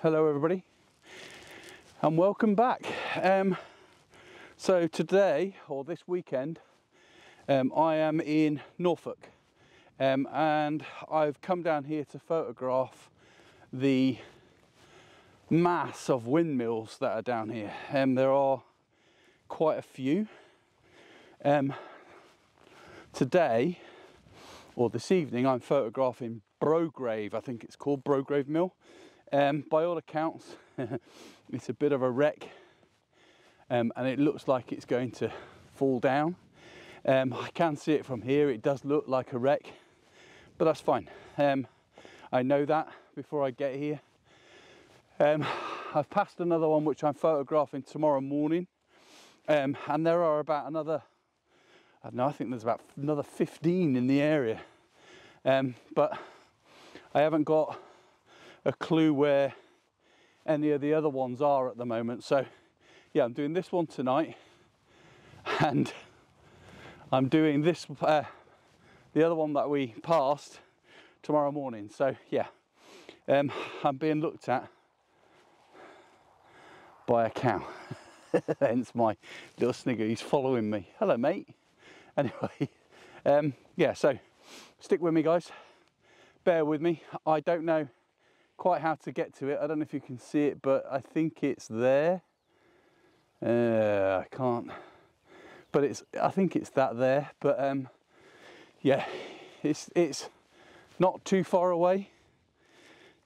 Hello everybody and welcome back. So today, or this weekend, I am in Norfolk and I've come down here to photograph the mass of windmills that are down here. There are quite a few. Today, or this evening, I'm photographing Brograve, I think it's called, Brograve Mill. By all accounts, it's a bit of a wreck and it looks like it's going to fall down. I can see it from here, it does look like a wreck, but that's fine. I know that before I get here. I've passed another one which I'm photographing tomorrow morning, and there are about another, I don't know, I think there's about another 15 in the area, but I haven't got a clue where any of the other ones are at the moment. So yeah, I'm doing this one tonight and I'm doing this the other one that we passed tomorrow morning. So yeah, I'm being looked at by a cow. Hence my little snigger, he's following me. Hello mate. Anyway, yeah, so stick with me guys, bear with me. I don't know quite how to get to it. I don't know if you can see it, but I think it's there. I can't, but I think it's that there, but yeah, it's not too far away,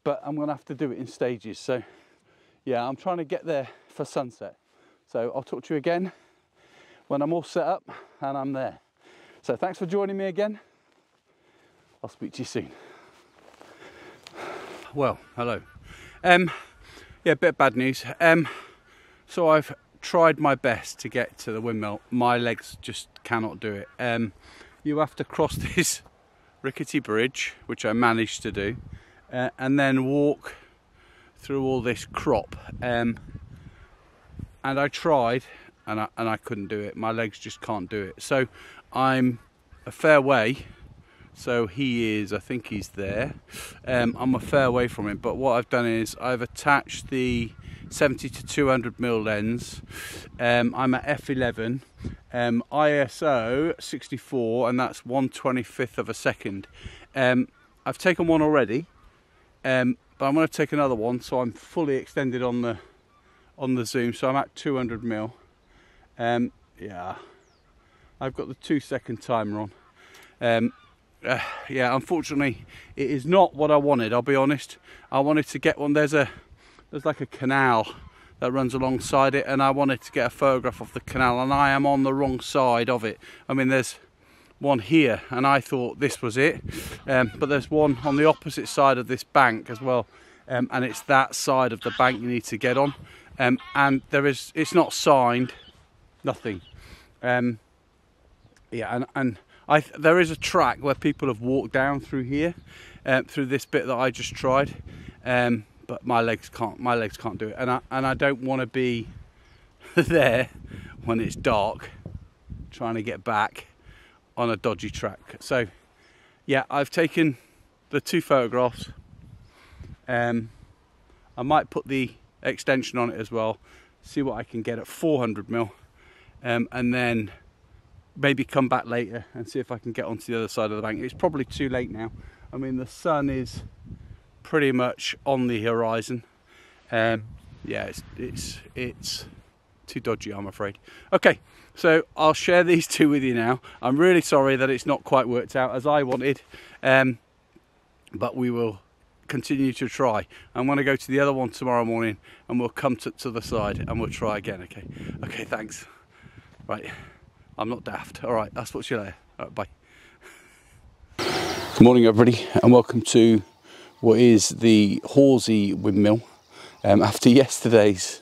but I'm gonna have to do it in stages. So yeah, I'm trying to get there for sunset. So I'll talk to you again when I'm all set up and I'm there. So thanks for joining me again. I'll speak to you soon. Well, hello. Yeah, a bit of bad news. So I've tried my best to get to the windmill. My legs just cannot do it. You have to cross this rickety bridge, which I managed to do, and then walk through all this crop. And I tried, and I couldn't do it. My legs just can't do it. So I'm a fair way. So he is, I think he's there. I'm a fair way from him, but what I've done is I've attached the 70 to 200 mm lens. I'm at f11, ISO 64, and that's 1/25 of a second. I've taken one already, but I'm going to take another one, so I'm fully extended on the zoom. So I'm at 200 mm. Yeah, I've got the 2-second timer on. Yeah, unfortunately it is not what I wanted, I'll be honest. I wanted to get one, there's like a canal that runs alongside it, and I wanted to get a photograph of the canal, and I am on the wrong side of it. I mean, there's one here and I thought this was it, but there's one on the opposite side of this bank as well, and it's that side of the bank you need to get on, and it's not signed, nothing. Yeah, and there is a track where people have walked down through here, through this bit that I just tried, but my legs can't do it, and I don't want to be there when it's dark trying to get back on a dodgy track. So yeah, I've taken the 2 photographs. I might put the extension on it as well, see what I can get at 400 mm, and then maybe come back later and see if I can get onto the other side of the bank. It's probably too late now. I mean, the sun is pretty much on the horizon. Yeah, it's too dodgy, I'm afraid. Okay, so I'll share these 2 with you now. I'm really sorry that it's not quite worked out as I wanted, but we will continue to try. I'm going to go to the other one tomorrow morning and we'll come to the side and we'll try again. Okay, thanks. Right, I'm not daft. All right, I'll talk to you later. All right, bye. Good morning, everybody, and welcome to what is the Horsey windmill. After yesterday's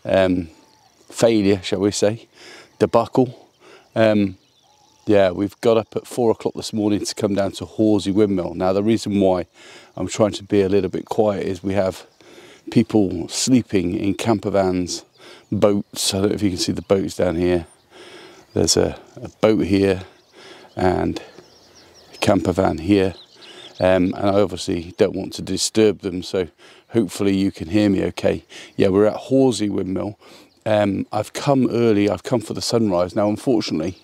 failure, shall we say, debacle, yeah, we've got up at 4 o'clock this morning to come down to Horsey windmill. Now, the reason why I'm trying to be a little bit quiet is we have people sleeping in camper vans, boats. I don't know if you can see the boats down here. There's a boat here and a camper van here, and I obviously don't want to disturb them, so hopefully you can hear me okay. Yeah, we're at Horsey Windmill. I've come early, I've come for the sunrise. Now unfortunately,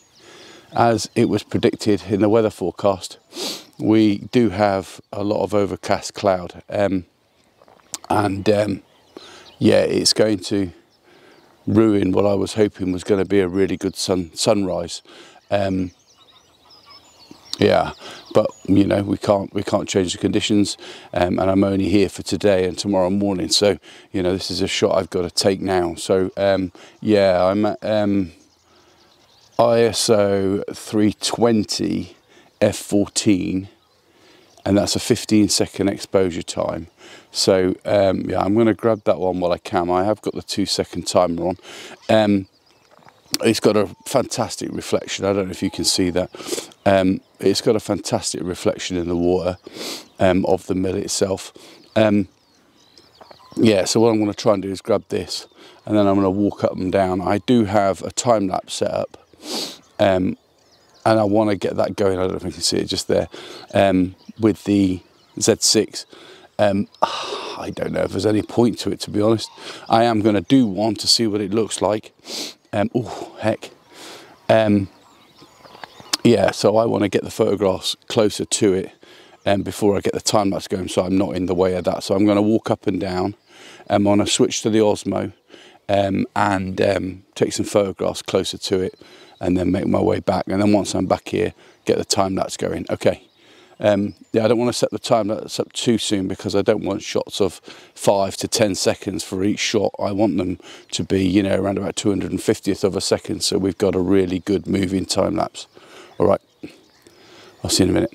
as it was predicted in the weather forecast, we do have a lot of overcast cloud, yeah, it's going to ruin what I was hoping was going to be a really good sunrise. Yeah, but you know, we can't change the conditions, and I'm only here for today and tomorrow morning, so you know, this is a shot I've got to take now. So yeah, I'm at ISO 320 f14, and that's a 15-second exposure time. So yeah, I'm going to grab that one while I can. I have got the 2-second timer on. It's got a fantastic reflection. I don't know if you can see that. It's got a fantastic reflection in the water of the mill itself. Yeah, so what I'm going to try and do is grab this, and then I'm going to walk up and down. I do have a time lapse set up, and I want to get that going. I don't know if you can see it just there, with the Z6. I don't know if there's any point to it, to be honest. I am going to do one to see what it looks like. Oh heck. Yeah, so I want to get the photographs closer to it before I get the time lapse going, so I'm not in the way of that. So I'm going to walk up and down. I'm going to switch to the Osmo and take some photographs closer to it, and then make my way back. And then once I'm back here, get the time lapse going. Okay. Yeah, I don't want to set the time lapse up too soon, because I don't want shots of 5 to 10 seconds for each shot. I want them to be, you know, around about 250th of a second, so we've got a really good moving time lapse. All right, I'll see you in a minute.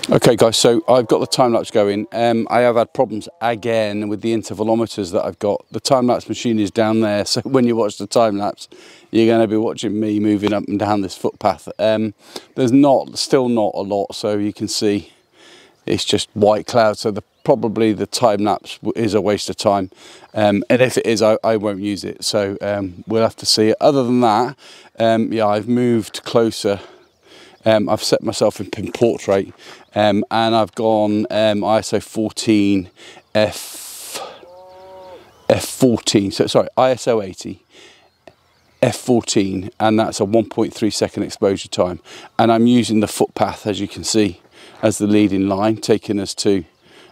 Okay guys, so I've got the time lapse going. I have had problems again with the intervalometers that I've got. The time lapse machine is down there, so when you watch the time lapse, you're going to be watching me moving up and down this footpath. There's still not a lot, so you can see it's just white cloud, so probably the time lapse is a waste of time, and if it is, I won't use it, so we'll have to see. Other than that, yeah, I've moved closer. I've set myself in portrait, and I've gone ISO 14 f14, so sorry, ISO 80 f14, and that's a 1.3 second exposure time, and I'm using the footpath, as you can see, as the leading line, taking us to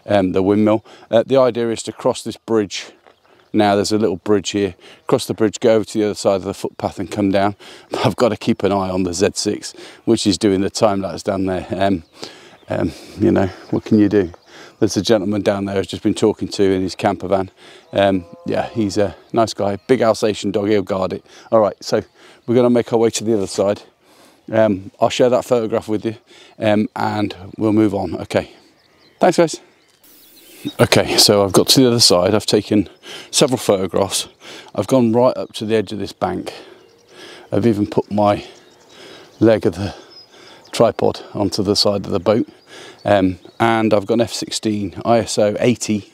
the windmill. The idea is to cross this bridge. Now there's a little bridge here, cross the bridge, go over to the other side of the footpath and come down. I've got to keep an eye on the Z6, which is doing the time lapse down there. You know, what can you do? There's a gentleman down there I've just been talking to in his camper van. Yeah, he's a nice guy, big Alsatian dog, he'll guard it. All right, so we're going to make our way to the other side. I'll share that photograph with you, and we'll move on. Okay, thanks guys. Okay, so I've got to the other side. I've taken several photographs. I've gone right up to the edge of this bank. I've even put my leg of the tripod onto the side of the boat, and I've got f16 ISO 80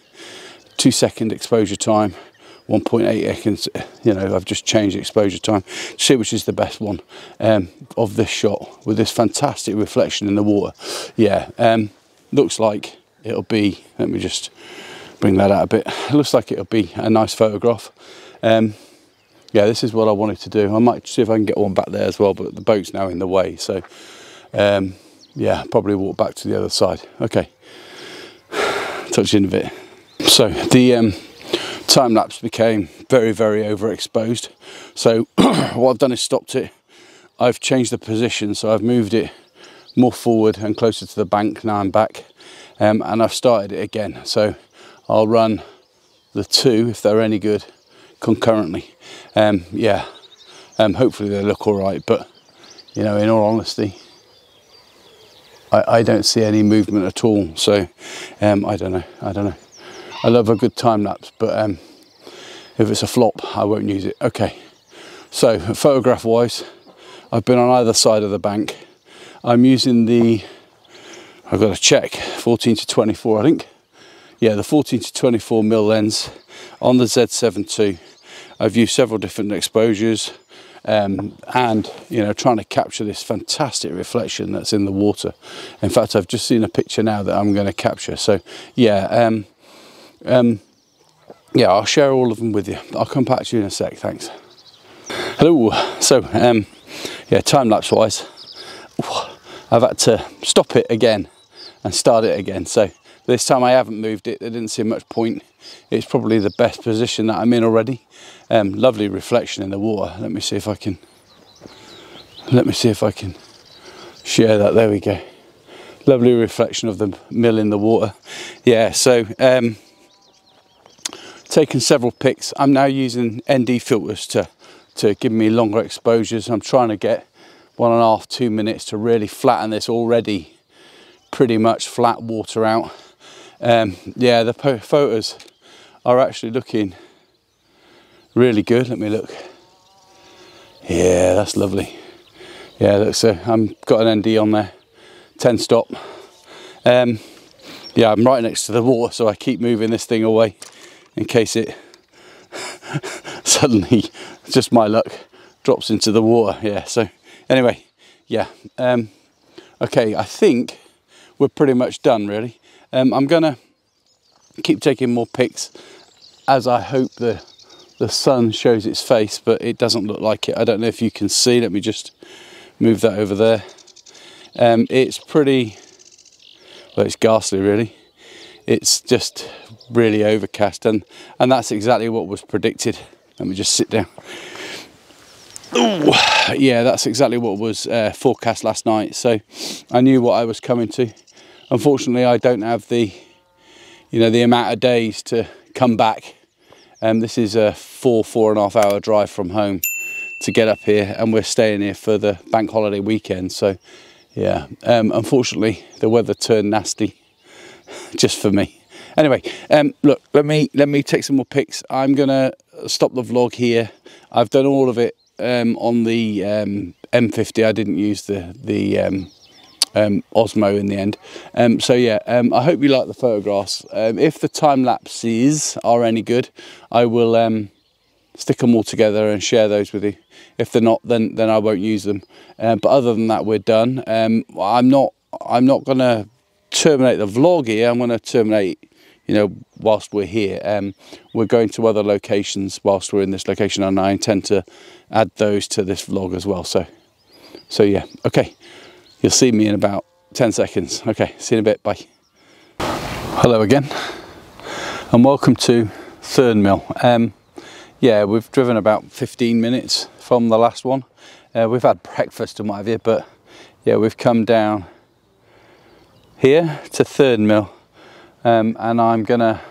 2-second exposure time, 1.8 seconds. You know, I've just changed exposure time to see which is the best one of this shot with this fantastic reflection in the water. Yeah, looks like it'll be, let me just bring that out a bit. It looks like it'll be a nice photograph. Yeah, this is what I wanted to do. I might see if I can get one back there as well, but the boat's now in the way, so yeah, probably walk back to the other side. Okay, touch in a bit. So the time lapse became very, very overexposed. So what I've done is stopped it. I've changed the position, so I've moved it more forward and closer to the bank. Now I'm back, and I've started it again. So I'll run the two, if they're any good, concurrently. Yeah, hopefully they look all right, but you know, in all honesty, I don't see any movement at all. So I don't know. I love a good time lapse, but if it's a flop, I won't use it. Okay, so photograph wise, I've been on either side of the bank. I'm using the, I've got to check, 14 to 24, I think. Yeah, the 14 to 24 mm lens on the Z7 II. I've used several different exposures. and you know, trying to capture this fantastic reflection that's in the water. In fact, I've just seen a picture now that I'm going to capture. So yeah, yeah, I'll share all of them with you. I'll come back to you in a sec. Thanks. Hello. So yeah, time lapse wise, I've had to stop it again and start it again. So this time I haven't moved it. There didn't seem much point. It's probably the best position that I'm in already. Lovely reflection in the water. Let me see if I can share that. There we go. Lovely reflection of the mill in the water. Yeah, so taken several pics. I'm now using ND filters to give me longer exposures. I'm trying to get 1.5 to 2 minutes to really flatten this already pretty much flat water out. Yeah, the photos are actually looking really good. Let me look. Yeah, that's lovely. Yeah, looks I'm got an ND on there, 10 stop. Yeah, I'm right next to the water, so I keep moving this thing away in case it suddenly, just my luck, drops into the water. Yeah, so anyway, yeah, okay, I think we're pretty much done really. I'm gonna keep taking more pics as I hope the sun shows its face, but it doesn't look like it. I don't know if you can see. Let me just move that over there. It's pretty, well, it's ghastly really. It's just really overcast, and that's exactly what was predicted. Let me just sit down. Ooh, yeah, that's exactly what was forecast last night, so I knew what I was coming to. Unfortunately, I don't have the, you know, the amount of days to come back. This is a 4.5 hour drive from home to get up here, and we're staying here for the bank holiday weekend. So yeah, unfortunately the weather turned nasty just for me. Anyway, look, let me take some more pics. I'm gonna stop the vlog here. I've done all of it on the M50. I didn't use the Osmo in the end. So yeah, I hope you like the photographs. If the time lapses are any good, I will stick them all together and share those with you. If they're not, then I won't use them. But other than that, we're done. I'm not gonna terminate the vlog here. I'm gonna terminate, you know, whilst we're here. We're going to other locations whilst we're in this location, and I intend to add those to this vlog as well. So yeah, okay. You'll see me in about 10 seconds. Okay, see you in a bit, bye. Hello again, and welcome to Thurn Mill. Yeah, we've driven about 15 minutes from the last one. We've had breakfast and what have you, but yeah, we've come down here to Thurn Mill, and I'm gonna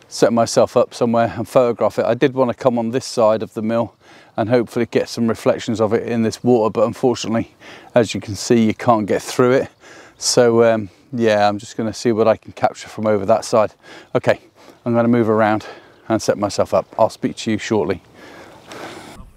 set myself up somewhere and photograph it. I did want to come on this side of the mill and hopefully get some reflections of it in this water, but unfortunately, as you can see, you can't get through it. So yeah, I'm just going to see what I can capture from over that side. Okay, I'm going to move around and set myself up. I'll speak to you shortly.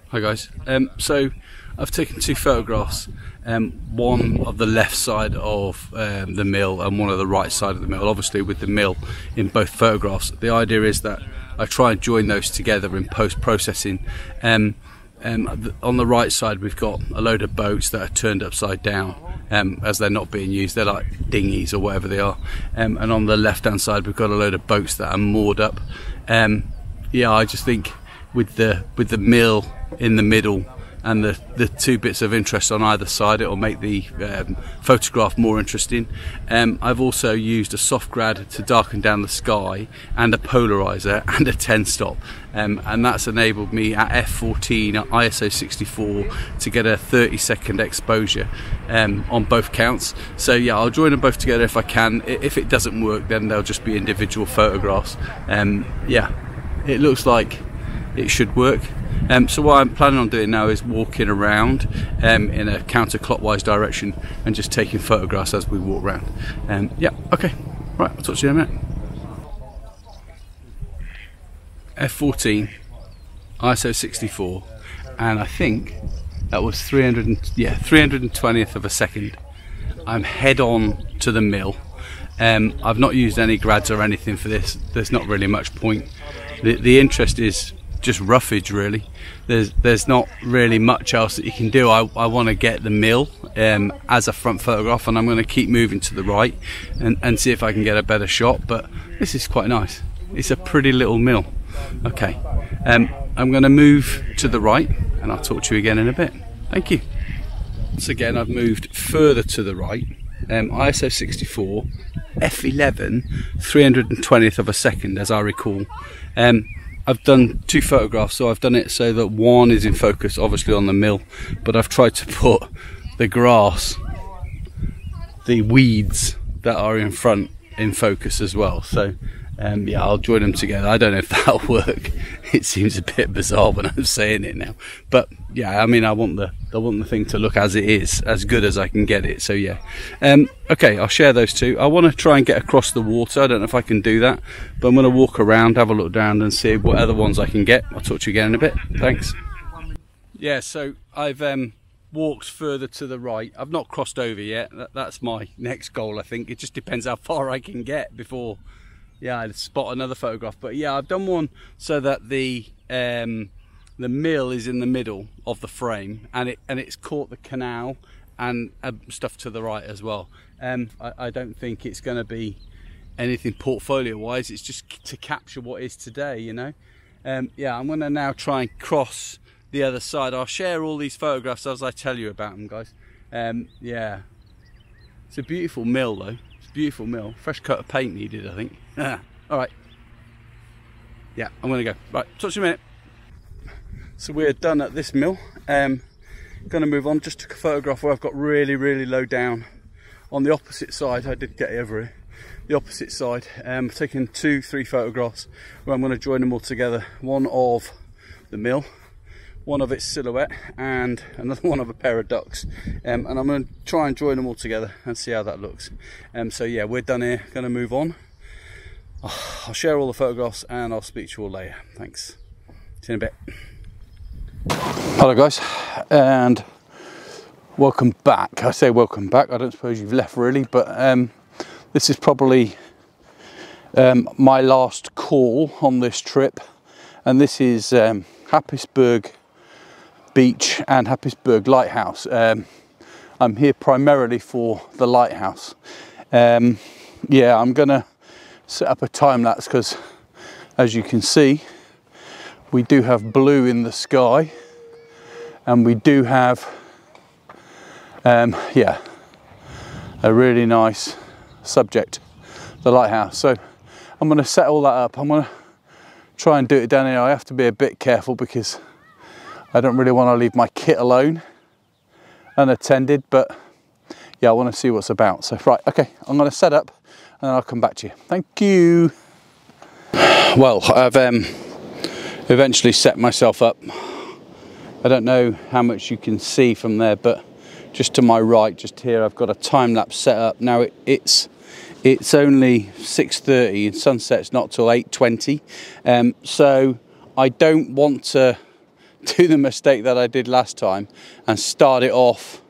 Hi guys, so I've taken 2 photographs, one of the left side of the mill and one of the right side of the mill, obviously with the mill in both photographs. The idea is that I try and join those together in post-processing. On the right side we've got a load of boats that are turned upside down as they're not being used. They're like dinghies or whatever they are. And on the left hand side we've got a load of boats that are moored up. Yeah, I just think with the mill in the middle and the 2 bits of interest on either side, it will make the photograph more interesting. I've also used a soft grad to darken down the sky, and a polarizer and a 10 stop, and that's enabled me at f/14 at ISO 64 to get a 30-second exposure on both counts. So yeah, I'll join them both together if I can. If it doesn't work, then they'll just be individual photographs. Yeah, it looks like it should work. So what I'm planning on doing now is walking around in a counterclockwise direction and just taking photographs as we walk around. Yeah, okay, right, I'll talk to you in a minute. F14, ISO 64, and I think that was 320th of a second. I'm head on to the mill. I've not used any grads or anything for this. There's not really much point. The interest is just roughage really. There's not really much else that you can do. I want to get the mill as a front photograph, and I'm going to keep moving to the right and see if I can get a better shot. But this is quite nice. It's a pretty little mill. Okay, I'm going to move to the right and I'll talk to you again in a bit. Thank you. Once again, I've moved further to the right. ISO 64, f11, 320th of a second, as I recall. I've done 2 photographs, so I've done it so that one is in focus, obviously on the mill, but I've tried to put the grass, the weeds that are in front, in focus as well. So yeah, I'll join them together. I don't know if that'll work. It seems a bit bizarre when I'm saying it now, but yeah, I mean, I want the thing to look as it is, as good as I can get it. So yeah, okay, I'll share those 2. I want to try and get across the water. I don't know if I can do that, but I'm going to walk around, have a look down and see what other ones I can get. I'll talk to you again in a bit. Thanks. Yeah, so I've walked further to the right. I've not crossed over yet. That's my next goal, I think. It just depends how far I can get before, yeah, I'd spot another photograph. But yeah, I've done one so that the mill is in the middle of the frame, and it's caught the canal and stuff to the right as well. I don't think it's going to be anything portfolio wise. It's just to capture what is today, you know. Yeah, I'm going to now try and cross the other side. I'll share all these photographs as I tell you about them, guys. Yeah, it's a beautiful mill though. It's a beautiful mill. Fresh coat of paint needed, I think. All right, yeah, I'm going to go. Right, talk to you in a minute. So we're done at this mill. Going to move on. Just took a photograph where I've got really low down on the opposite side. I did get over it. The opposite side. I've taken 2-3 photographs where I'm going to join them all together. One of the mill, one of its silhouette, and another one of a pair of ducks. And I'm going to try and join them all together and see how that looks. So yeah, we're done here. Going to move on. I'll share all the photographs and I'll speak to you all later. Thanks. See you in a bit. Hello guys, and welcome back. I say welcome back, I don't suppose you've left really, but this is probably my last call on this trip, and this is Happisburgh Beach and Happisburgh Lighthouse. I'm here primarily for the lighthouse. Yeah, I'm gonna set up a time lapse because, as you can see, we do have blue in the sky, and we do have yeah, a really nice subject, the lighthouse. So I'm going to set all that up. I'm going to try and do it down here. I have to be a bit careful because I don't really want to leave my kit alone unattended, but yeah, I want to see what's about. So right, okay, I'm going to set up and then I'll come back to you. Thank you. Well, I've eventually set myself up. I don't know how much you can see from there, but just to my right, just here, I've got a time lapse set up. Now it's only 6:30 and sunset's not till 8:20, so I don't want to do the mistake that I did last time and start it off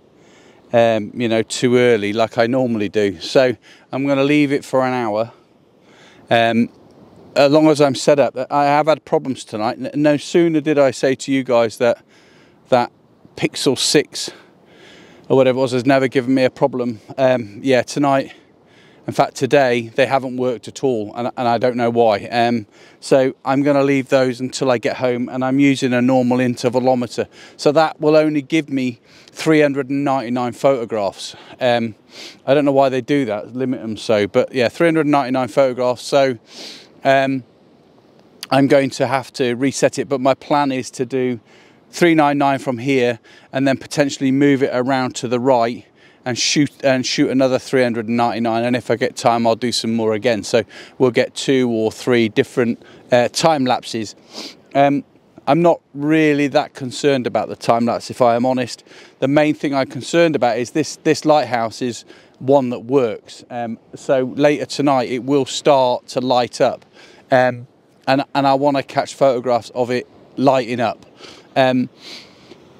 you know, too early like I normally do. So I'm going to leave it for an hour. As long as I'm set up. I have had problems tonight. No sooner did I say to you guys that Pixel 6 or whatever it was has never given me a problem. Yeah, tonight, in fact today, they haven't worked at all, and I don't know why. So I'm going to leave those until I get home, and I'm using a normal intervalometer. So that will only give me 399 photographs. I don't know why they do that, limit them so, but yeah, 399 photographs. So I'm going to have to reset it, but my plan is to do 399 from here and then potentially move it around to the right and shoot another 399, and if I get time I'll do some more again. So we'll get 2 or 3 different time lapses. I'm not really that concerned about the time lapse, if I am honest. The main thing I'm concerned about is this lighthouse is one that works. So later tonight it will start to light up, and I want to catch photographs of it lighting up.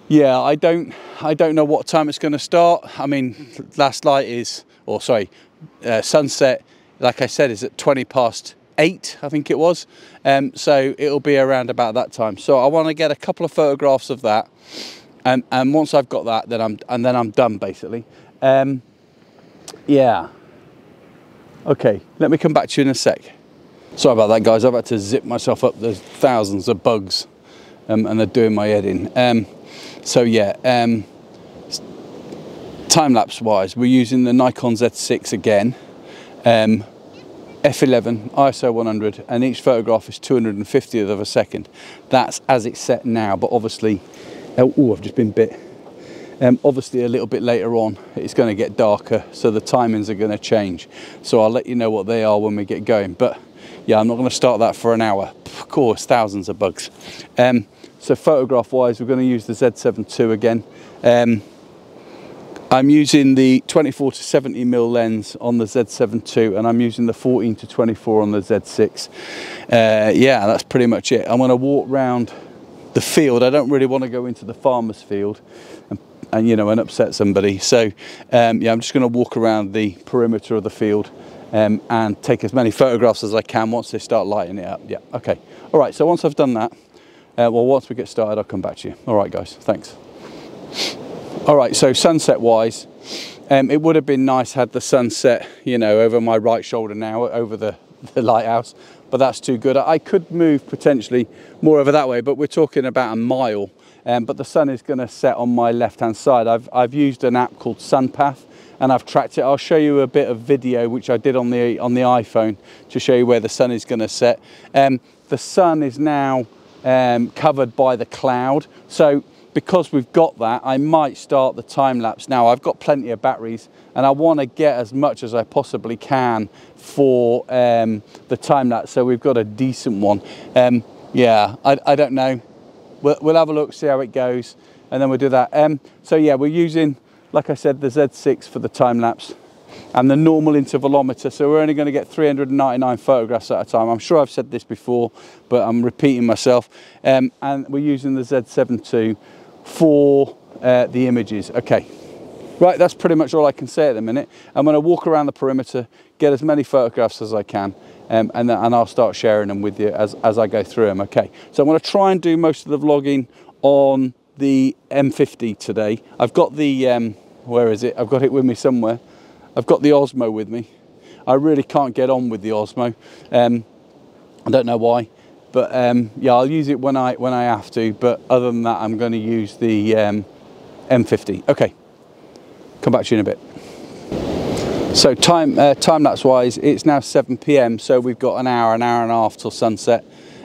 Yeah, I don't know what time it's going to start. I mean, last light is, or sorry, sunset, like I said, is at 20 past 8, I think it was. So it'll be around about that time. So I want to get a couple of photographs of that, and once I've got that, then I'm done basically. Yeah. Okay, let me come back to you in a sec. Sorry about that, guys. I've had to zip myself up. There's thousands of bugs, and they're doing my head in. So yeah, time-lapse wise, we're using the Nikon Z6 again, f11, ISO 100, and each photograph is 250th of a second. That's as it's set now, but obviously, oh, I've just been bit. Obviously a little bit later on it's going to get darker, so the timings are going to change. So I'll let you know what they are when we get going. But yeah, I'm not going to start that for an hour. Of course, thousands of bugs. So photograph wise, we're going to use the Z7 II again. I'm using the 24 to 70mm lens on the Z7 II, and I'm using the 14 to 24 on the Z6. Yeah, that's pretty much it. I'm going to walk round the field. I don't really want to go into the farmer's field and you know, and upset somebody. So yeah, I'm just going to walk around the perimeter of the field and take as many photographs as I can once they start lighting it up. Yeah, okay. All right, so once I've done that, well, once we get started, I'll come back to you. All right, guys, thanks. All right, so sunset wise, it would have been nice had the sunset, you know, over my right shoulder now, over the lighthouse, but that's too good. I could move potentially more over that way, but we're talking about a mile. But the sun is going to set on my left hand side. I've used an app called SunPath, and I've tracked it. I'll show you a bit of video which I did on the iPhone to show you where the sun is going to set. The sun is now covered by the cloud, so because we've got that, I might start the time lapse now. I've got plenty of batteries and I want to get as much as I possibly can for the time lapse, so we've got a decent one. Yeah, I don't know. We'll have a look, see how it goes, and then we'll do that. So yeah, we're using, like I said, the Z6 for the time lapse and the normal intervalometer. So we're only going to get 399 photographs at a time. I'm sure I've said this before, but I'm repeating myself. And we're using the Z7 II for the images. Okay, right, that's pretty much all I can say at the minute. I'm going to walk around the perimeter, get as many photographs as I can, and I'll start sharing them with you as I go through them. Okay, so I'm going to try and do most of the vlogging on the M50 today. I've got the, where is it? I've got it with me somewhere. I've got the Osmo with me. I really can't get on with the Osmo. I don't know why, but yeah, I'll use it when I have to, but other than that, I'm going to use the M50. Okay, come back to you in a bit. So time-lapse wise, it's now 7 p.m, so we've got an hour and a half till sunset.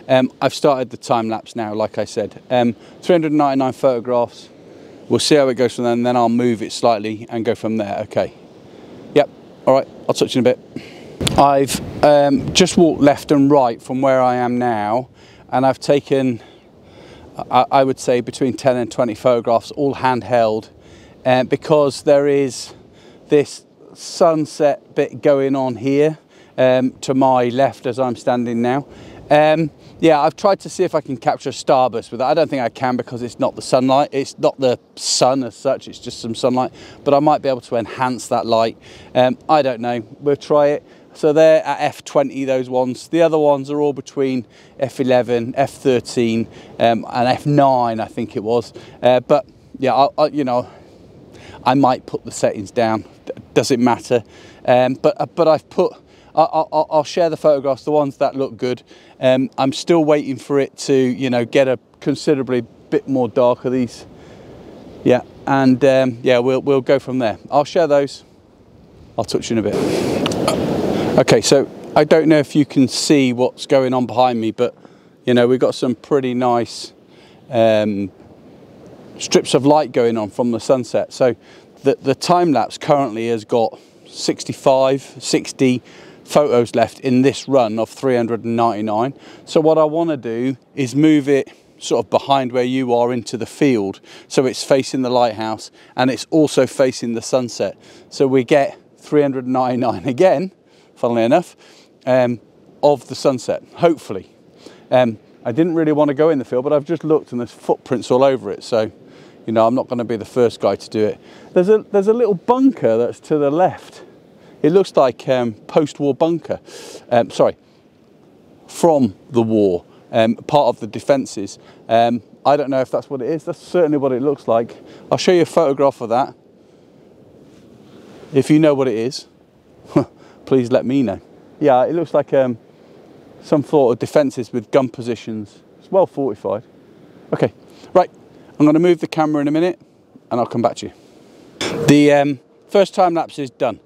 I've started the time-lapse now, like I said. 399 photographs. We'll see how it goes from then, and then I'll move it slightly and go from there. Okay. Yep. All right, I'll touch you in a bit. I've just walked left and right from where I am now, and I've taken, I would say, between 10 and 20 photographs, all handheld, because there is this sunset bit going on here to my left as I'm standing now. Yeah, I've tried to see if I can capture a starburst with it. I don't think I can because it's not the sunlight. It's not the sun as such, it's just some sunlight, but I might be able to enhance that light. I don't know, we'll try it. So they're at f20, those ones. The other ones are all between f11, f13 and f9, I think it was. But yeah, you know, I might put the settings down. Does it matter? But I've put, I'll share the photographs, the ones that look good. I'm still waiting for it to, you know, get a considerably bit more darker, these. Yeah, and yeah, we'll go from there. I'll share those. I'll touch you in a bit. Okay, so I don't know if you can see what's going on behind me, but you know, we've got some pretty nice strips of light going on from the sunset. So the time lapse currently has got 65, 60 photos left in this run of 399. So what I want to do is move it sort of behind where you are into the field, so it's facing the lighthouse and it's also facing the sunset, so we get 399 again, funnily enough, of the sunset, hopefully. I didn't really want to go in the field, but I've just looked and there's footprints all over it, so you know, I'm not going to be the first guy to do it. There's a little bunker that's to the left. It looks like post-war bunker. Sorry, from the war, part of the defences. I don't know if that's what it is. That's certainly what it looks like. I'll show you a photograph of that. If you know what it is, please let me know. Yeah, it looks like some sort of defences with gun positions. It's well fortified. Okay, right, I'm going to move the camera in a minute and I'll come back to you. The first time lapse is done.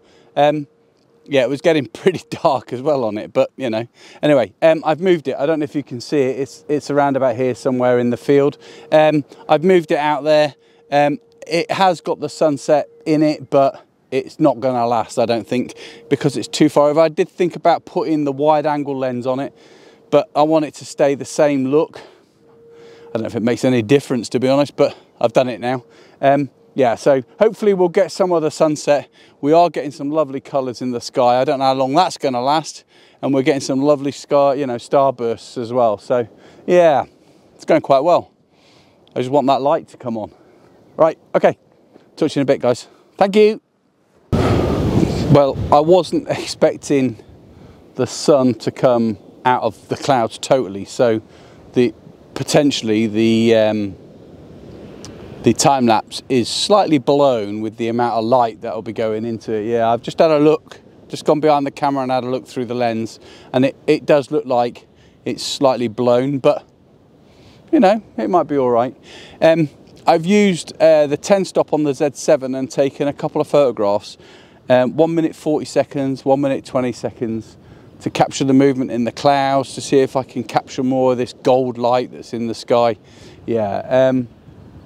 Yeah, it was getting pretty dark as well on it, but you know. Anyway, I've moved it. I don't know if you can see it. It's around about here somewhere in the field. I've moved it out there. It has got the sunset in it, but it's not going to last, I don't think, because it's too far over. I did think about putting the wide angle lens on it, but I want it to stay the same look. I don't know if it makes any difference, to be honest, but I've done it now. Yeah, so hopefully we'll get some of the sunset. We are getting some lovely colours in the sky. I don't know how long that's going to last, and we're getting some lovely sky, you know, starbursts as well. So yeah, it's going quite well. I just want that light to come on. Right, okay, talk to you in a bit, guys. Thank you. Well, I wasn't expecting the sun to come out of the clouds totally, so potentially the time lapse is slightly blown with the amount of light that will be going into it. Yeah, I've just had a look, just gone behind the camera and had a look through the lens, and it does look like it's slightly blown, but you know, it might be all right. I've used the 10 stop on the Z7 and taken a couple of photographs, 1 minute 40 seconds, 1 minute 20 seconds, to capture the movement in the clouds, to see if I can capture more of this gold light that's in the sky. Yeah,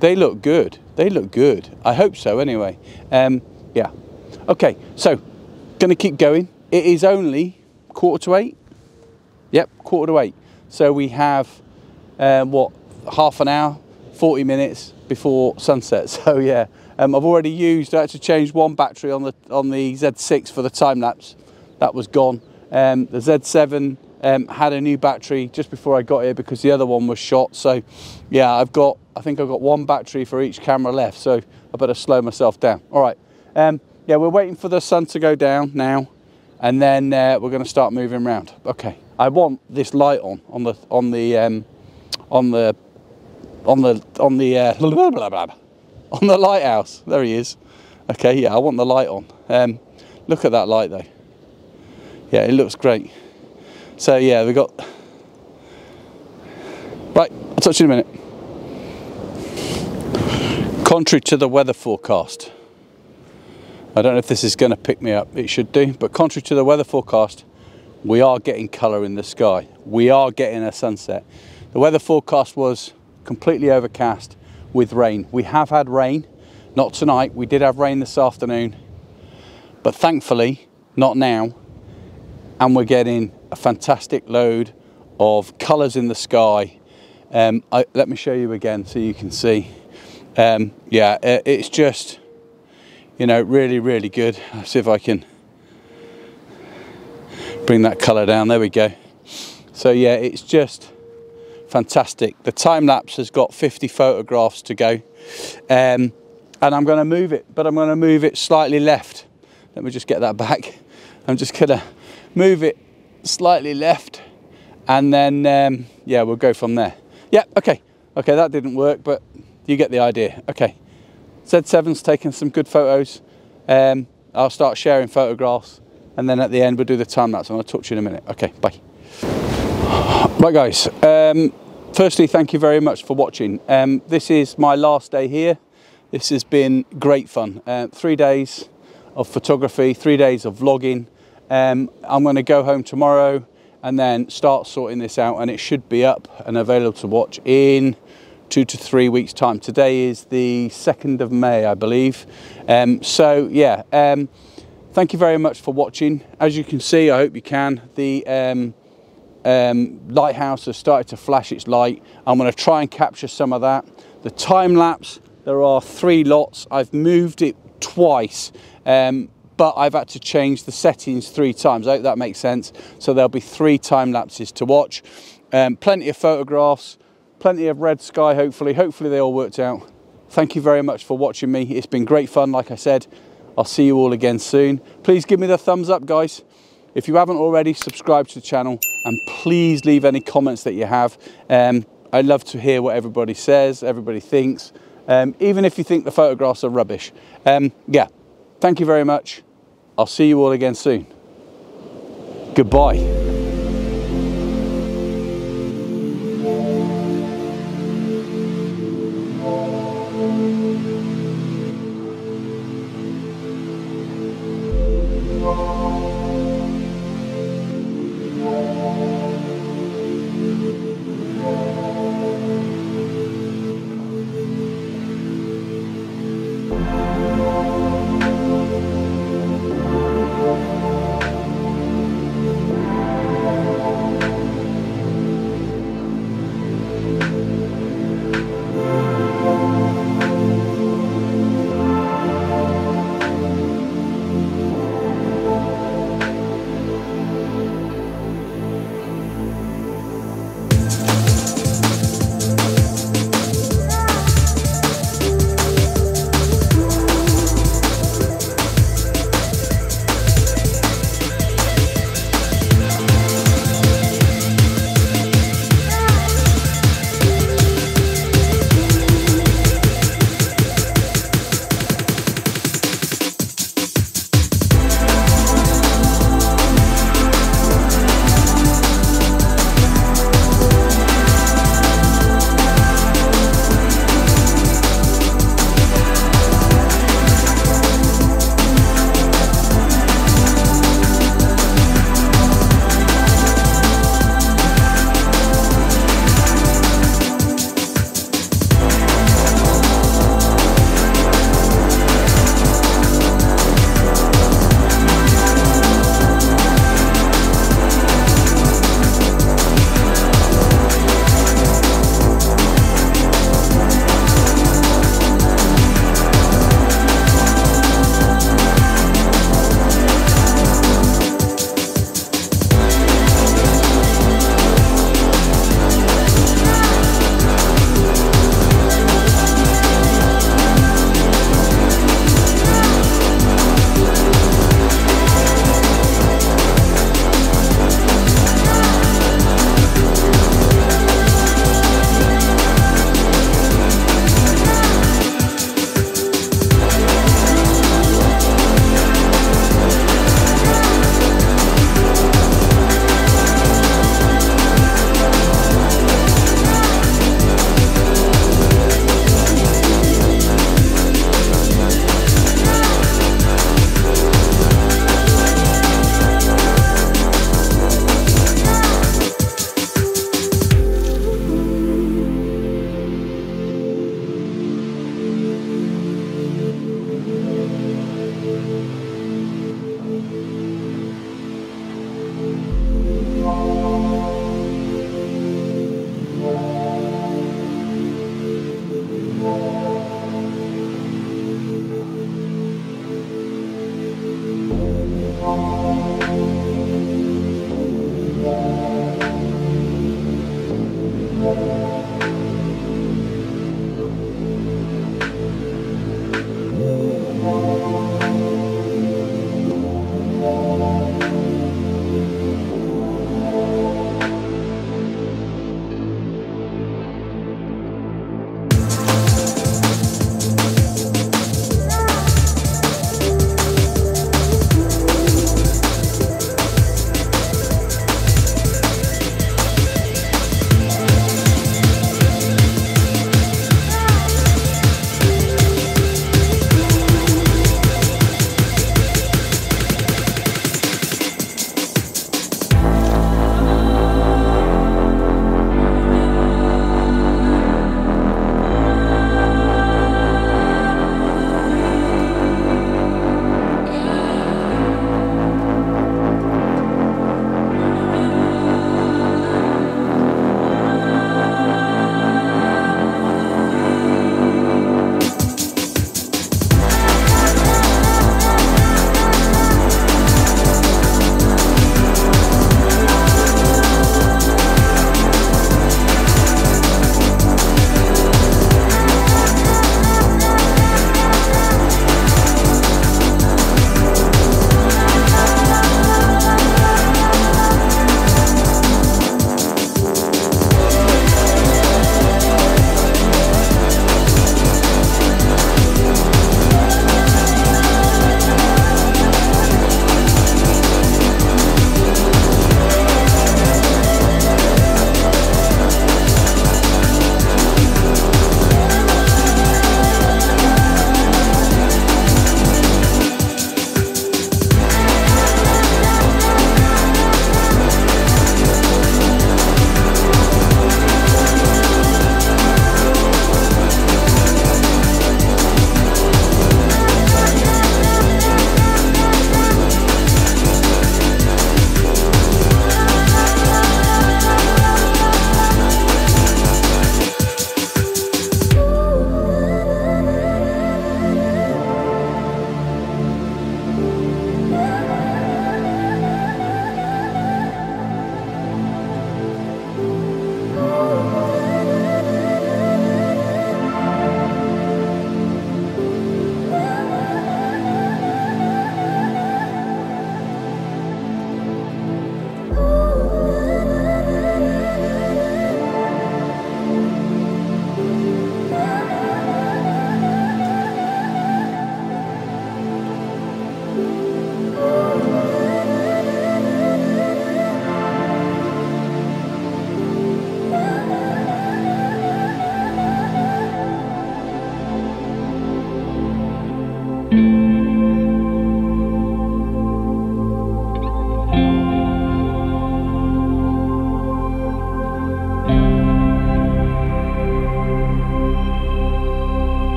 they look good. They look good. I hope so anyway. Yeah. Okay, so going to keep going. It is only 7:45. Yep, 7:45. So we have, what, half an hour, 40 minutes before sunset. So yeah, I've already used, I had to change one battery on the Z6 for the time lapse. That was gone. The Z7 had a new battery just before I got here because the other one was shot. So yeah, I think I've got one battery for each camera left, so I better slow myself down. All right, yeah, we're waiting for the sun to go down now, and then we're going to start moving around. Okay, I want this light on the lighthouse. There he is. Okay, yeah, I want the light on. Look at that light though. Yeah, it looks great. So yeah, we got. Right, I'll touch you in a minute. Contrary to the weather forecast, I don't know if this is going to pick me up. It should do, but contrary to the weather forecast, we are getting colour in the sky. We are getting a sunset. The weather forecast was completely overcast with rain. We have had rain, not tonight. We did have rain this afternoon, but thankfully not now. And we're getting a fantastic load of colours in the sky. Let me show you again so you can see. Yeah, it's just, you know, really, really good. Let's see if I can bring that colour down. There we go. So yeah, it's just fantastic. The time lapse has got 50 photographs to go, and I'm going to move it, but I'm going to move it slightly left. Let me just get that back. I'm just going to move it slightly left, and then yeah, we'll go from there. Yeah, okay, that didn't work, but you get the idea. Okay, Z7's taken some good photos. I'll start sharing photographs, and then at the end we'll do the time lapse. I'm going to talk to you in a minute. Okay, bye. Right guys, firstly thank you very much for watching. This is my last day here. This has been great fun. 3 days of photography, 3 days of vlogging. I'm going to go home tomorrow and then start sorting this out, and it should be up and available to watch in 2 to 3 weeks time. Today is the 2nd of May, I believe. So yeah, thank you very much for watching. As you can see, I hope you can, the lighthouse has started to flash its light. I'm going to try and capture some of that. The time lapse, there are 3 lots. I've moved it twice, but I've had to change the settings 3 times. I hope that makes sense. So there'll be 3 time lapses to watch. Plenty of photographs, plenty of red sky, hopefully they all worked out. Thank you very much for watching me. It's been great fun, like I said. I'll see you all again soon. Please give me the thumbs up, guys. If you haven't already, subscribe to the channel and please leave any comments that you have. I love to hear what everybody says, everybody thinks, even if you think the photographs are rubbish. Yeah, thank you very much. I'll see you all again soon. Goodbye.